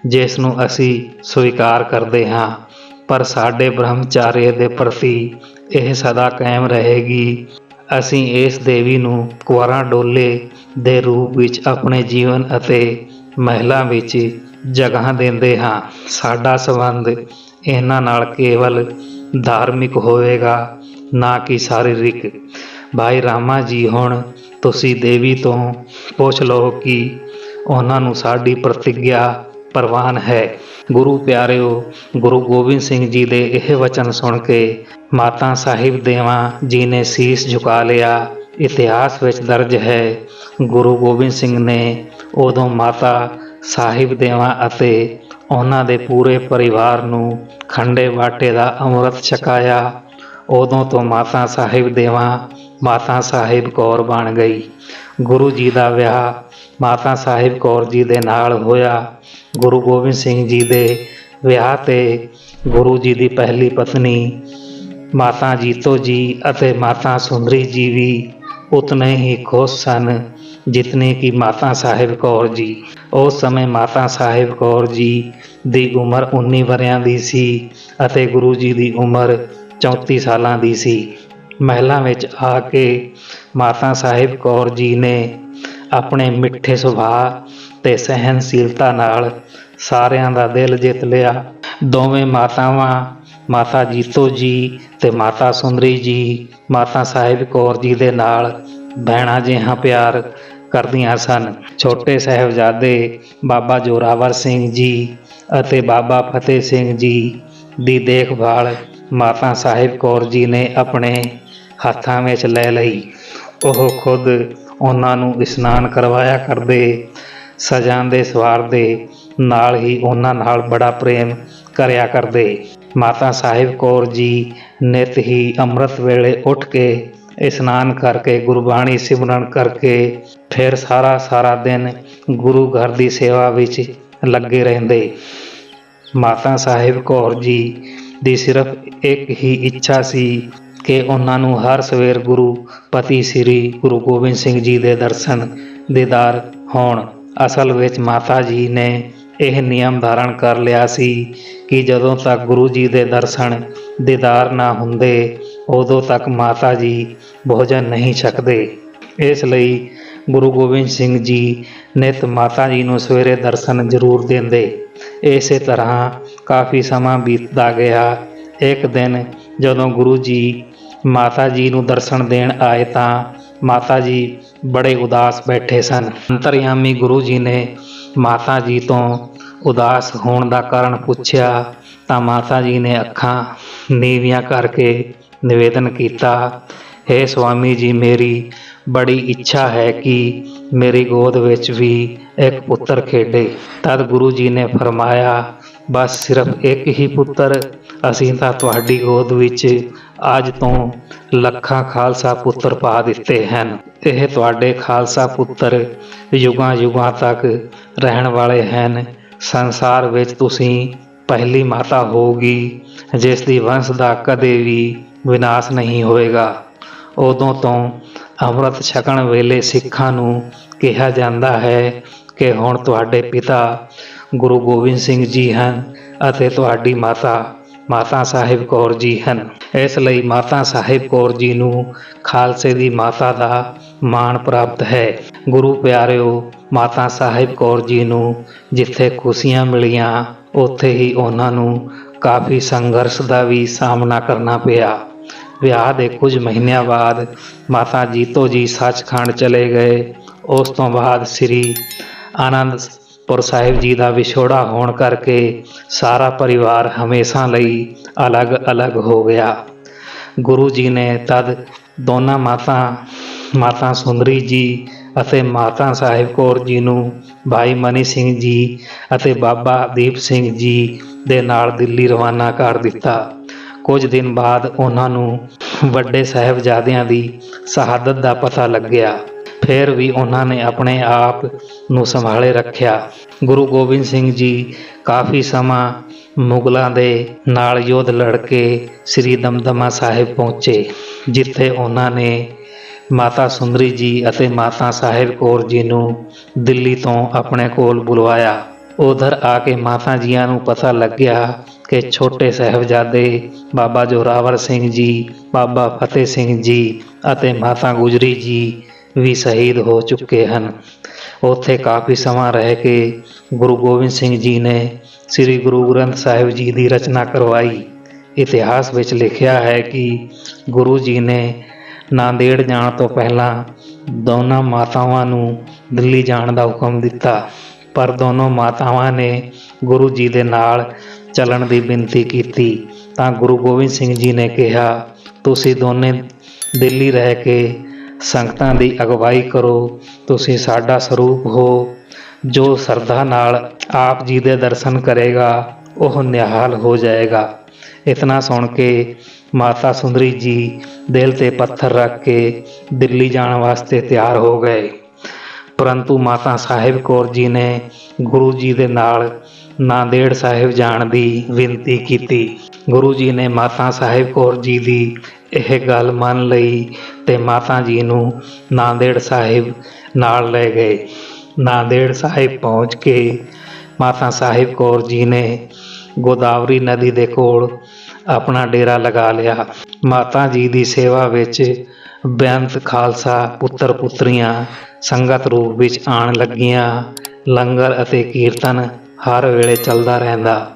ਜਿਸ ਨੂੰ ਅਸੀਂ ਸਵੀਕਾਰ ਕਰਦੇ ਹਾਂ, ਪਰ ਸਾਡੇ ਬ੍ਰਹਮਚਾਰੇ ਦੇ ਪ੍ਰਤੀ ਇਹ ਸਦਾ ਕਾਇਮ ਰਹੇਗੀ। ਅਸੀਂ ਇਸ ਦੇਵੀ ਨੂੰ ਕੁਆਰਾਂ ਡੋਲੇ ਦੇ ਰੂਪ ਵਿੱਚ ਆਪਣੇ ਜੀਵਨ ਅਤੇ ਮਹਿਲਾਂ ਵਿੱਚ ਜਗ੍ਹਾ ਦਿੰਦੇ ਹਾਂ। ਸਾਡਾ ਸੰਬੰਧ ਇਹਨਾਂ ਨਾਲ ਕੇਵਲ ਧਾਰਮਿਕ ਹੋਵੇਗਾ, ਨਾ ਕਿ ਸਰੀਰਕ। ਭਾਈ ਰਾਮਾ ਜੀ, ਹੁਣ ਤੁਸੀਂ ਦੇਵੀ ਤੋਂ ਪੁੱਛ ਲਓ ਕਿ ਉਹਨਾਂ ਨੂੰ ਸਾਡੀ ਪ੍ਰਤਿੱਗਿਆ ਪ੍ਰਵਾਨ ਹੈ। ਗੁਰੂ ਪਿਆਰਿਓ, ਗੁਰੂ ਗੋਬਿੰਦ ਸਿੰਘ ਜੀ ਦੇ ਇਹ ਵਚਨ ਸੁਣ ਕੇ ਮਾਤਾ ਸਾਹਿਬ ਦੇਵਾਂ ਜੀ ਨੇ ਸੀਸ ਝੁਕਾ ਲਿਆ। ਇਤਿਹਾਸ ਵਿੱਚ ਦਰਜ ਹੈ, ਗੁਰੂ ਗੋਬਿੰਦ ਸਿੰਘ ਨੇ ਉਦੋਂ ਮਾਤਾ ਸਾਹਿਬ ਦੇਵਾਂ ਅਤੇ ਉਹਨਾਂ ਦੇ ਪੂਰੇ ਪਰਿਵਾਰ ਨੂੰ ਖੰਡੇ ਬਾਟੇ ਦਾ ਅੰਮ੍ਰਿਤ ਛਕਾਇਆ। ਉਦੋਂ ਤੋਂ ਮਾਤਾ ਸਾਹਿਬ ਦੇਵਾਂ ਮਾਤਾ ਸਾਹਿਬ ਕੌਰ ਬਣ ਗਈ। ਗੁਰੂ ਜੀ ਦਾ ਵਿਆਹ ਮਾਤਾ ਸਾਹਿਬ ਕੌਰ ਜੀ ਦੇ ਨਾਲ ਹੋਇਆ। ਗੁਰੂ ਗੋਬਿੰਦ ਸਿੰਘ ਜੀ ਦੇ ਵਿਆਹ 'ਤੇ ਗੁਰੂ ਜੀ ਦੀ ਪਹਿਲੀ ਪਤਨੀ ਮਾਤਾ ਜੀਤੋ ਜੀ ਅਤੇ ਮਾਤਾ ਸੁੰਦਰੀ ਜੀ ਵੀ ਉਤਨੇ ਹੀ ਖੁਸ਼ ਸਨ ਜਿਤਨੇ ਕਿ ਮਾਤਾ ਸਾਹਿਬ ਕੌਰ ਜੀ। ਉਸ ਸਮੇਂ ਮਾਤਾ ਸਾਹਿਬ ਕੌਰ ਜੀ ਦੀ ਉਮਰ 19 ਵਰ੍ਹਿਆਂ ਦੀ ਸੀ ਅਤੇ ਗੁਰੂ ਜੀ ਦੀ ਉਮਰ 34 ਸਾਲਾਂ ਦੀ ਸੀ। ਮਹਿਲਾਂ ਵਿੱਚ ਆ ਕੇ ਮਾਤਾ ਸਾਹਿਬ ਕੌਰ ਜੀ ਨੇ ਆਪਣੇ ਮਿੱਠੇ ਸੁਭਾਅ ਤੇ ਸਹਿਨਸ਼ੀਲਤਾ ਨਾਲ ਸਾਰਿਆਂ ਦਾ ਦਿਲ ਜਿੱਤ ਲਿਆ। ਦੋਵੇਂ ਮਾਤਾਵਾਂ, ਮਾਤਾ ਜੀਤੋ ਜੀ ਤੇ ਮਾਤਾ ਸੁੰਦਰੀ ਜੀ, ਮਾਤਾ ਸਾਹਿਬ ਕੌਰ ਜੀ ਦੇ ਨਾਲ ਭੈਣਾਂ ਜਿਹਾ ਪਿਆਰ ਕਰਦੀਆਂ ਸਨ। ਛੋਟੇ ਸਾਹਿਬਜ਼ਾਦੇ ਬਾਬਾ ਜ਼ੋਰਾਵਰ ਸਿੰਘ ਜੀ ਅਤੇ ਬਾਬਾ ਫਤਿਹ ਸਿੰਘ ਜੀ ਦੀ ਦੇਖਭਾਲ ਮਾਤਾ ਸਾਹਿਬ ਕੌਰ ਜੀ ਨੇ ਆਪਣੇ ਹੱਥਾਂ ਵਿੱਚ ਲੈ ਲਈ। ਉਹ ਖੁਦ ਉਹਨਾਂ ਨੂੰ ਇਸ਼ਨਾਨ ਕਰਵਾਇਆ ਕਰਦੇ, ਸਜਾਉਂਦੇ ਸਵਾਰਦੇ, ਨਾਲ ਹੀ ਉਹਨਾਂ ਨਾਲ ਬੜਾ ਪ੍ਰੇਮ ਕਰਿਆ ਕਰਦੇ। ਮਾਤਾ ਸਾਹਿਬ ਕੌਰ ਜੀ ਨਿਤ ਹੀ ਅੰਮ੍ਰਿਤ ਵੇਲੇ ਉੱਠ ਕੇ ਇਸ਼ਨਾਨ ਕਰਕੇ ਗੁਰਬਾਣੀ ਸਿਮਰਨ ਕਰਕੇ ਫਿਰ ਸਾਰਾ ਦਿਨ ਗੁਰੂ ਘਰ ਦੀ ਸੇਵਾ ਵਿੱਚ ਲੱਗੇ ਰਹਿੰਦੇ। ਮਾਤਾ ਸਾਹਿਬ ਕੌਰ ਜੀ ਦੀ ਸਿਰਫ ਇੱਕ ਹੀ ਇੱਛਾ ਸੀ ਕਿ ਉਹਨਾਂ ਨੂੰ ਹਰ ਸਵੇਰ ਗੁਰੂ ਪਤੀ ਸ੍ਰੀ ਗੁਰੂ ਗੋਬਿੰਦ ਸਿੰਘ ਜੀ ਦੇ ਦਰਸ਼ਨ ਦੀਦਾਰ ਹੋਣ। ਅਸਲ ਵਿੱਚ ਮਾਤਾ ਜੀ ਨੇ ਇਹ ਨਿਯਮ ਧਾਰਨ ਕਰ ਲਿਆ ਸੀ ਕਿ ਜਦੋਂ ਤੱਕ ਗੁਰੂ ਜੀ ਦੇ ਦਰਸ਼ਨ ਦੀਦਾਰ ਨਾ ਹੁੰਦੇ ਉਦੋਂ ਤੱਕ ਮਾਤਾ ਜੀ ਭੋਜਨ ਨਹੀਂ ਛਕਦੇ। ਇਸ ਲਈ ਗੁਰੂ ਗੋਬਿੰਦ ਸਿੰਘ ਜੀ ਨਿਤ ਮਾਤਾ ਜੀ ਨੂੰ ਸਵੇਰੇ ਦਰਸ਼ਨ ਜ਼ਰੂਰ ਦਿੰਦੇ। ਇਸੇ ਤਰ੍ਹਾਂ ਕਾਫੀ ਸਮਾਂ ਬੀਤਦਾ ਗਿਆ। ਇੱਕ ਦਿਨ ਜਦੋਂ ਗੁਰੂ ਜੀ ਮਾਤਾ ਜੀ ਨੂੰ ਦਰਸ਼ਨ ਦੇਣ ਆਏ ਤਾਂ ਮਾਤਾ ਜੀ ਬੜੇ ਉਦਾਸ ਬੈਠੇ ਸਨ। ਅੰਤਰਯਾਮੀ ਗੁਰੂ ਜੀ ਨੇ ਮਾਤਾ ਜੀ ਤੋਂ ਉਦਾਸ ਹੋਣ ਦਾ ਕਾਰਨ ਪੁੱਛਿਆ ਤਾਂ ਮਾਤਾ ਜੀ ਨੇ ਅੱਖਾਂ ਨੀਵੀਆਂ ਕਰਕੇ ਨਿਵੇਦਨ ਕੀਤਾ, हे स्वामी जी, मेरी बड़ी इच्छा है कि मेरी गोद ਵਿੱਚ ਵੀ ਇੱਕ ਪੁੱਤਰ ਖੇਡੇ। ਤਦ ਗੁਰੂ ਜੀ ਨੇ ਫਰਮਾਇਆ, ਬਸ ਸਿਰਫ ਇੱਕ ਹੀ ਪੁੱਤਰ? ਅਸੀਂ ਤਾਂ ਤੁਹਾਡੀ ਗੋਦ ਵਿੱਚ ਅੱਜ ਤੋਂ ਲੱਖਾਂ ਖਾਲਸਾ ਪੁੱਤਰ ਪਾ ਦਿੱਤੇ ਹਨ। ਇਹ ਤੁਹਾਡੇ ਖਾਲਸਾ ਪੁੱਤਰ ਯੁਗਾਂ ਯੁਗਾਂ ਤੱਕ ਰਹਿਣ ਵਾਲੇ ਹਨ। ਸੰਸਾਰ ਵਿੱਚ ਤੁਸੀਂ ਪਹਿਲੀ ਮਾਤਾ ਹੋਊਗੀ ਜਿਸ ਦੀ ਵੰਸ਼ ਦਾ ਕਦੇ ਵੀ ਵਿਨਾਸ਼ ਨਹੀਂ ਹੋਏਗਾ। ਉਦੋਂ ਤੋਂ ਅੰਮ੍ਰਿਤ ਛਕਣ ਵੇਲੇ ਸਿੱਖਾਂ ਨੂੰ ਕਿਹਾ ਜਾਂਦਾ ਹੈ ਕਿ ਹੁਣ ਤੁਹਾਡੇ ਪਿਤਾ ਗੁਰੂ ਗੋਬਿੰਦ ਸਿੰਘ ਜੀ ਹਨ ਅਤੇ ਤੁਹਾਡੀ ਮਾਤਾ ਸਾਹਿਬ ਕੌਰ ਜੀ ਹਨ। ਇਸ ਲਈ ਮਾਤਾ ਸਾਹਿਬ ਕੌਰ ਜੀ ਨੂੰ ਖਾਲਸੇ ਦੀ ਮਾਤਾ ਦਾ ਮਾਣ ਪ੍ਰਾਪਤ ਹੈ। ਗੁਰੂ ਪਿਆਰਿਓ, ਮਾਤਾ ਸਾਹਿਬ ਕੌਰ ਜੀ ਨੂੰ ਜਿੱਥੇ ਖੁਸ਼ੀਆਂ ਮਿਲੀਆਂ ਉੱਥੇ ਹੀ ਉਹਨਾਂ ਨੂੰ ਕਾਫੀ ਸੰਘਰਸ਼ ਦਾ ਵੀ ਸਾਹਮਣਾ ਕਰਨਾ ਪਿਆ। ਵਿਆਹ ਦੇ ਕੁਝ ਮਹੀਨਿਆਂ ਬਾਅਦ ਮਾਤਾ ਜੀਤੋ ਜੀ ਸੱਚਖੰਡ ਚਲੇ ਗਏ। ਉਸ ਤੋਂ ਬਾਅਦ ਸ੍ਰੀ ਆਨੰਦਪੁਰ ਸਾਹਿਬ ਜੀ ਦਾ ਵਿਛੋੜਾ ਹੋਣ ਕਰਕੇ ਸਾਰਾ ਪਰਿਵਾਰ ਹਮੇਸ਼ਾ ਲਈ ਅਲੱਗ-ਅਲੱਗ ਹੋ ਗਿਆ। ਗੁਰੂ ਜੀ ਨੇ ਤਦ ਦੋਨਾਂ ਮਾਤਾ ਸੁੰਦਰੀ ਜੀ ਅਤੇ ਮਾਤਾ ਸਾਹਿਬ ਕੌਰ ਜੀ ਨੂੰ ਭਾਈ ਮਨੀ ਸਿੰਘ ਜੀ ਅਤੇ ਬਾਬਾ ਦੀਪ ਸਿੰਘ ਜੀ ਦੇ ਨਾਲ ਦਿੱਲੀ ਰਵਾਨਾ ਕਰ ਦਿੱਤਾ। ਕੁਝ ਦਿਨ ਬਾਅਦ ਉਹਨਾਂ ਨੂੰ ਵੱਡੇ ਸਾਹਿਬਜ਼ਾਦਿਆਂ ਦੀ ਸ਼ਹਾਦਤ ਦਾ ਪਤਾ ਲੱਗਿਆ। ਫਿਰ ਵੀ ਉਹਨਾਂ ਨੇ ਆਪਣੇ ਆਪ ਨੂੰ ਸੰਭਾਲੇ ਰੱਖਿਆ। ਗੁਰੂ ਗੋਬਿੰਦ ਸਿੰਘ ਜੀ ਕਾਫੀ ਸਮਾਂ ਮੁਗਲਾਂ ਦੇ ਨਾਲ ਯੁੱਧ ਲੜ ਕੇ ਸ੍ਰੀ ਦਮਦਮਾ ਸਾਹਿਬ ਪਹੁੰਚੇ, ਜਿੱਥੇ ਉਹਨਾਂ ਨੇ ਮਾਤਾ ਸੁੰਦਰੀ ਜੀ ਅਤੇ ਮਾਤਾ ਸਾਹਿਬ ਕੌਰ ਜੀ ਨੂੰ ਦਿੱਲੀ ਤੋਂ ਆਪਣੇ ਕੋਲ ਬੁਲਵਾਇਆ। ਉਧਰ ਆ ਕੇ ਮਾਤਾ ਜੀਆਂ ਨੂੰ ਪਤਾ ਲੱਗਿਆ ਕਿ ਛੋਟੇ ਸਾਹਿਬਜ਼ਾਦੇ ਬਾਬਾ ਜ਼ੋਰਾਵਰ ਸਿੰਘ ਜੀ, ਬਾਬਾ ਫਤਿਹ ਸਿੰਘ ਜੀ ਅਤੇ ਮਾਤਾ ਗੁਜਰੀ ਜੀ ਵੀ ਸ਼ਹੀਦ ਹੋ ਚੁੱਕੇ ਹਨ। ਉੱਥੇ ਕਾਫੀ ਸਮਾਂ ਰਹਿ ਕੇ ਗੁਰੂ ਗੋਬਿੰਦ ਸਿੰਘ ਜੀ ਨੇ ਸ੍ਰੀ ਗੁਰੂ ਗ੍ਰੰਥ ਸਾਹਿਬ ਜੀ ਦੀ ਰਚਨਾ ਕਰਵਾਈ। ਇਤਿਹਾਸ ਵਿੱਚ ਲਿਖਿਆ ਹੈ ਕਿ ਗੁਰੂ ਜੀ ਨੇ ਨਾਂਦੇੜ ਜਾਣ ਤੋਂ ਪਹਿਲਾਂ ਦੋਨਾਂ ਮਾਤਾਵਾਂ ਨੂੰ ਦਿੱਲੀ ਜਾਣ ਦਾ ਹੁਕਮ ਦਿੱਤਾ, ਪਰ ਦੋਨੋਂ ਮਾਤਾਵਾਂ ਨੇ ਗੁਰੂ ਜੀ ਦੇ ਨਾਲ ਚੱਲਣ ਦੀ ਬੇਨਤੀ ਕੀਤੀ ਤਾਂ ਗੁਰੂ ਗੋਬਿੰਦ ਸਿੰਘ ਜੀ ਨੇ ਕਿਹਾ, ਤੁਸੀਂ ਦੋਨੇ ਦਿੱਲੀ ਰਹਿ ਕੇ ਸੰਗਤਾਂ ਦੀ ਅਗਵਾਈ ਕਰੋ। ਤੁਸੀਂ ਸਾਡਾ ਸਰੂਪ ਹੋ। ਜੋ ਸਰਧਾ ਨਾਲ ਆਪ ਜੀ ਦੇ ਦਰਸ਼ਨ ਕਰੇਗਾ ਉਹ ਨਿਹਾਲ ਹੋ ਜਾਏਗਾ। ਇਤਨਾ ਸੁਣ ਕੇ ਮਾਤਾ ਸੁੰਦਰੀ ਜੀ ਦਿਲ ਤੇ ਪੱਥਰ ਰੱਖ ਕੇ ਦਿੱਲੀ ਜਾਣ ਵਾਸਤੇ ਤਿਆਰ ਹੋ ਗਏ, ਪਰੰਤੂ ਮਾਤਾ ਸਾਹਿਬ ਕੌਰ ਜੀ ਨੇ ਗੁਰੂ ਜੀ ਦੇ ਨਾਲ ਨਾਂਦੇੜ ਸਾਹਿਬ ਜਾਣ ਦੀ ਬੇਨਤੀ ਕੀਤੀ। ਗੁਰੂ ਜੀ ਨੇ ਮਾਤਾ ਸਾਹਿਬ ਕੌਰ ਜੀ ਦੀ ਇਹ ਗੱਲ ਮੰਨ ਲਈ ਤੇ ਮਾਤਾ ਜੀ ਨੂੰ ਨਾਂਦੇੜ ਸਾਹਿਬ ਨਾਲ ਲੈ ਗਏ। ਨਾਂਦੇੜ ਸਾਹਿਬ ਪਹੁੰਚ ਕੇ ਮਾਤਾ ਸਾਹਿਬ ਕੌਰ ਜੀ ਨੇ ਗੋਦਾਵਰੀ ਨਦੀ ਦੇ ਕੋਲ ਆਪਣਾ ਡੇਰਾ ਲਗਾ ਲਿਆ। ਮਾਤਾ ਜੀ ਦੀ ਸੇਵਾ ਵਿੱਚ ਬੇਅੰਤ ਖਾਲਸਾ ਪੁੱਤਰ ਪੁੱਤਰੀਆਂ ਸੰਗਤ ਰੂਪ ਵਿੱਚ ਆਉਣ ਲੱਗੀਆਂ। ਲੰਗਰ ਅਤੇ ਕੀਰਤਨ ਹਰ ਵੇਲੇ ਚੱਲਦਾ ਰਹਿੰਦਾ।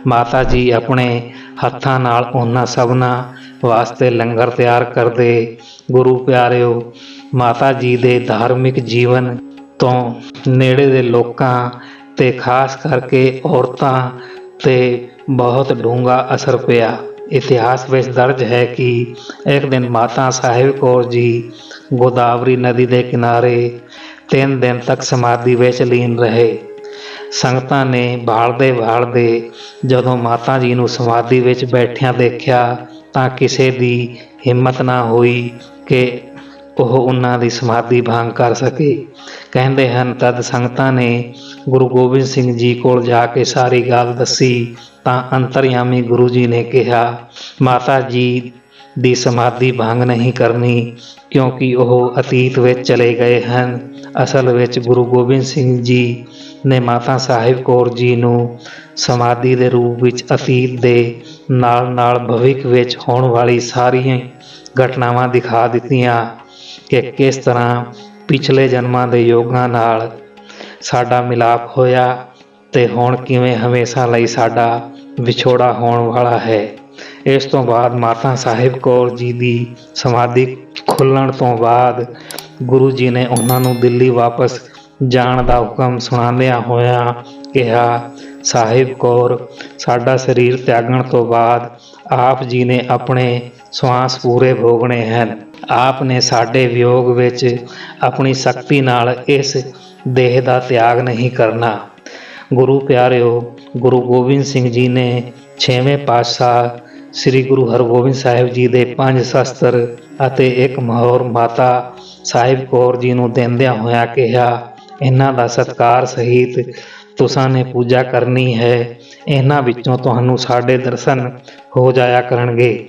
ਮਾਤਾ ਜੀ ਆਪਣੇ ਹੱਥਾਂ ਨਾਲ ਉਹਨਾਂ ਸਭਨਾਂ ਵਾਸਤੇ ਲੰਗਰ ਤਿਆਰ ਕਰਦੇ। ਗੁਰੂ ਪਿਆਰਿਓ, ਮਾਤਾ ਜੀ ਦੇ ਧਾਰਮਿਕ ਜੀਵਨ ਤੋਂ ਨੇੜੇ ਦੇ ਲੋਕਾਂ ਤੇ ਖਾਸ ਕਰਕੇ ਔਰਤਾਂ ਤੇ ਬਹੁਤ ਡੂੰਘਾ ਅਸਰ ਪਿਆ। ਇਤਿਹਾਸ ਵਿੱਚ ਦਰਜ ਹੈ ਕਿ ਇੱਕ ਦਿਨ ਮਾਤਾ ਸਾਹਿਬ ਕੌਰ ਜੀ ਗੋਦਾਵਰੀ ਨਦੀ ਦੇ ਕਿਨਾਰੇ 3 ਦਿਨ ਤੱਕ ਸਮਾਧੀ ਵਿੱਚ ਲੀਨ ਰਹੇ। ਸੰਗਤਾਂ ਨੇ ਭਾਲਦੇ ਜਦੋਂ ਮਾਤਾ ਜੀ ਨੂੰ ਸਮਾਧੀ ਵਿੱਚ ਬੈਠਿਆਂ ਦੇਖਿਆ ਤਾਂ ਕਿਸੇ ਦੀ ਹਿੰਮਤ ਨਾ ਹੋਈ ਕਿ ਉਹ ਉਹਨਾਂ ਦੀ ਸਮਾਧੀ ਭੰਗ ਕਰ ਸਕੇ। ਕਹਿੰਦੇ ਹਨ ਤਦ ਸੰਗਤਾਂ ਨੇ ਗੁਰੂ ਗੋਬਿੰਦ ਸਿੰਘ ਜੀ ਕੋਲ ਜਾ ਕੇ ਸਾਰੀ ਗੱਲ ਦੱਸੀ ਤਾਂ ਅੰਤਰਯਾਮੀ ਗੁਰੂ ਜੀ ਨੇ ਕਿਹਾ, ਮਾਤਾ ਜੀ ਦੀ ਸਮਾਧੀ ਭੰਗ ਨਹੀਂ ਕਰਨੀ ਕਿਉਂਕਿ ਉਹ ਅਤੀਤ ਵਿੱਚ ਚਲੇ ਗਏ ਹਨ। ਅਸਲ ਵਿੱਚ ਗੁਰੂ ਗੋਬਿੰਦ ਸਿੰਘ ਜੀ ਨੇ ਮਾਤਾ ਸਾਹਿਬ ਕੌਰ ਜੀ ਨੂੰ ਸਮਾਧੀ ਦੇ ਰੂਪ ਵਿੱਚ ਅਤੀਤ ਦੇ ਨਾਲ ਭਵਿੱਖ ਵਿੱਚ ਹੋਣ ਵਾਲੀ ਸਾਰੀਆਂ ਘਟਨਾਵਾਂ ਦਿਖਾ ਦਿੱਤੀਆਂ ਕਿ ਕਿਸ ਤਰ੍ਹਾਂ ਪਿਛਲੇ ਜਨਮਾਂ ਦੇ ਯੋਗਾਂ ਨਾਲ ਸਾਡਾ ਮਿਲਾਪ ਹੋਇਆ ਤੇ ਹੁਣ ਕਿਵੇਂ ਹਮੇਸ਼ਾ ਲਈ ਸਾਡਾ ਵਿਛੋੜਾ ਹੋਣ ਵਾਲਾ ਹੈ। ਇਸ ਤੋਂ ਬਾਅਦ ਮਾਤਾ ਸਾਹਿਬ ਕੌਰ ਜੀ ਦੀ ਸਮਾਧੀ ਖੁੱਲ੍ਹਣ ਤੋਂ ਬਾਅਦ ਗੁਰੂ ਜੀ ਨੇ ਉਹਨਾਂ ਨੂੰ ਦਿੱਲੀ ਵਾਪਸ ਜਾਣ ਦਾ ਹੁਕਮ ਸੁਣਾਉਂਦਿਆਂ ਹੋਇਆਂ ਕਿਹਾ, ਸਾਹਿਬ ਕੌਰ ਸਾਡਾ ਸਰੀਰ ਤਿਆਗਣ ਤੋਂ ਬਾਅਦ ਆਪ ਜੀ ਨੇ ਆਪਣੇ ਸਵਾਸ ਪੂਰੇ ਭੋਗਣੇ ਹਨ। ਆਪ ਨੇ ਸਾਡੇ ਵਿਯੋਗ ਵਿੱਚ ਆਪਣੀ ਸ਼ਕਤੀ ਨਾਲ ਇਸ ਦੇਹ ਦਾ ਤਿਆਗ ਨਹੀਂ ਕਰਨਾ। ਗੁਰੂ ਪਿਆਰਿਓ, ਗੁਰੂ ਗੋਬਿੰਦ ਸਿੰਘ ਜੀ ਨੇ 6ਵੇਂ ਪਾਤਸ਼ਾਹ ਸ੍ਰੀ ਗੁਰੂ ਹਰਗੋਬਿੰਦ ਸਾਹਿਬ ਜੀ ਦੇ 5 ਸ਼ਸਤਰ ਅਤੇ ਇੱਕ ਮੋਹਰ ਮਾਤਾ ਸਾਹਿਬ ਕੌਰ ਜੀ ਨੂੰ ਦਿੰਦਿਆਂ ਹੋਇਆਂ ਕਿਹਾ, ਇਹਨਾਂ ਦਾ ਸਤਿਕਾਰ ਸਹਿਤ ਤੁਸਾਂ ਨੇ ਪੂਜਾ ਕਰਨੀ ਹੈ। ਇਹਨਾਂ ਵਿੱਚੋਂ ਤੁਹਾਨੂੰ ਸਾਡੇ ਦਰਸ਼ਨ ਹੋ ਜਾਇਆ ਕਰਨਗੇ।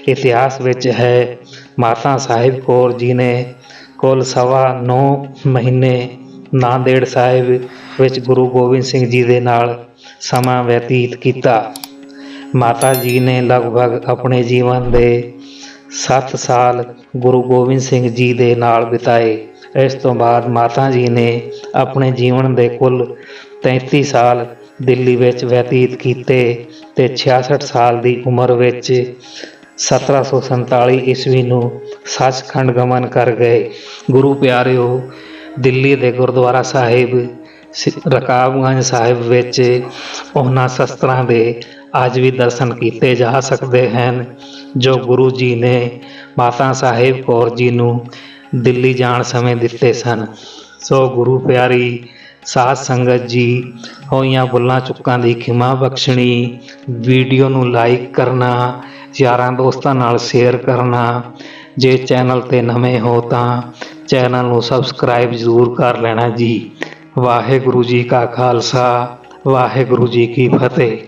ਇਤਿਹਾਸ ਵਿੱਚ ਹੈ, ਮਾਤਾ ਸਾਹਿਬ ਕੌਰ ਜੀ ਨੇ ਕੁੱਲ 9.25 ਮਹੀਨੇ ਨਾਂਦੇੜ ਸਾਹਿਬ ਵਿੱਚ ਗੁਰੂ ਗੋਬਿੰਦ ਸਿੰਘ ਜੀ ਦੇ ਨਾਲ ਸਮਾਂ ਬਤੀਤ ਕੀਤਾ। ਮਾਤਾ ਜੀ ਨੇ ਲਗਭਗ ਆਪਣੇ ਜੀਵਨ ਦੇ 7 ਸਾਲ ਗੁਰੂ ਗੋਬਿੰਦ ਸਿੰਘ ਜੀ ਦੇ ਨਾਲ ਬਿਤਾਏ। ਇਸ ਤੋਂ ਬਾਅਦ ਮਾਤਾ ਜੀ ਨੇ ਆਪਣੇ ਜੀਵਨ ਦੇ ਕੁੱਲ 33 ਸਾਲ ਦਿੱਲੀ ਵਿੱਚ ਬਤੀਤ ਕੀਤੇ ਤੇ 66 ਸਾਲ ਦੀ ਉਮਰ ਵਿੱਚ 1747 ਈਸਵੀ ਨੂੰ ਸੱਚਖੰਡ ਗਮਨ ਕਰ ਗਏ। ਗੁਰੂ ਪਿਆਰਿਓ, ਦਿੱਲੀ ਦੇ ਗੁਰਦੁਆਰਾ ਸਾਹਿਬ ਰਕਾਬਗੰਜ ਸਾਹਿਬ ਵਿੱਚ ਉਹਨਾਂ ਸ਼ਸਤਰਾਂ ਦੇ ਅੱਜ ਵੀ ਦਰਸ਼ਨ ਕੀਤੇ ਜਾ ਸਕਦੇ ਹਨ ਜੋ ਗੁਰੂ ਜੀ ਨੇ ਮਾਤਾ ਸਾਹਿਬ ਕੌਰ ਜੀ ਨੂੰ ਦਿੱਲੀ ਜਾਣ ਸਮੇਂ ਦਿੱਤੇ ਸਨ। ਸੋ ਗੁਰੂ ਪਿਆਰੀ ਸਾਧ ਸੰਗਤ ਜੀ, ਹੋਈਆਂ ਭੁੱਲਾਂ ਚੁੱਕਾਂ ਦੀ ਖਿਮਾ ਬਖਸ਼ਣੀ। ਵੀਡੀਓ ਨੂੰ ਲਾਈਕ ਕਰਨਾ, ਯਾਰਾਂ ਦੋਸਤਾਂ ਨਾਲ ਸ਼ੇਅਰ ਕਰਨਾ। ਜੇ ਚੈਨਲ 'ਤੇ ਨਵੇਂ ਹੋ ਤਾਂ ਚੈਨਲ ਨੂੰ ਸਬਸਕ੍ਰਾਈਬ ਜ਼ਰੂਰ ਕਰ ਲੈਣਾ ਜੀ। ਵਾਹਿਗੁਰੂ ਜੀ ਕਾ ਖਾਲਸਾ, ਵਾਹਿਗੁਰੂ ਜੀ ਕੀ ਫਤਿਹ।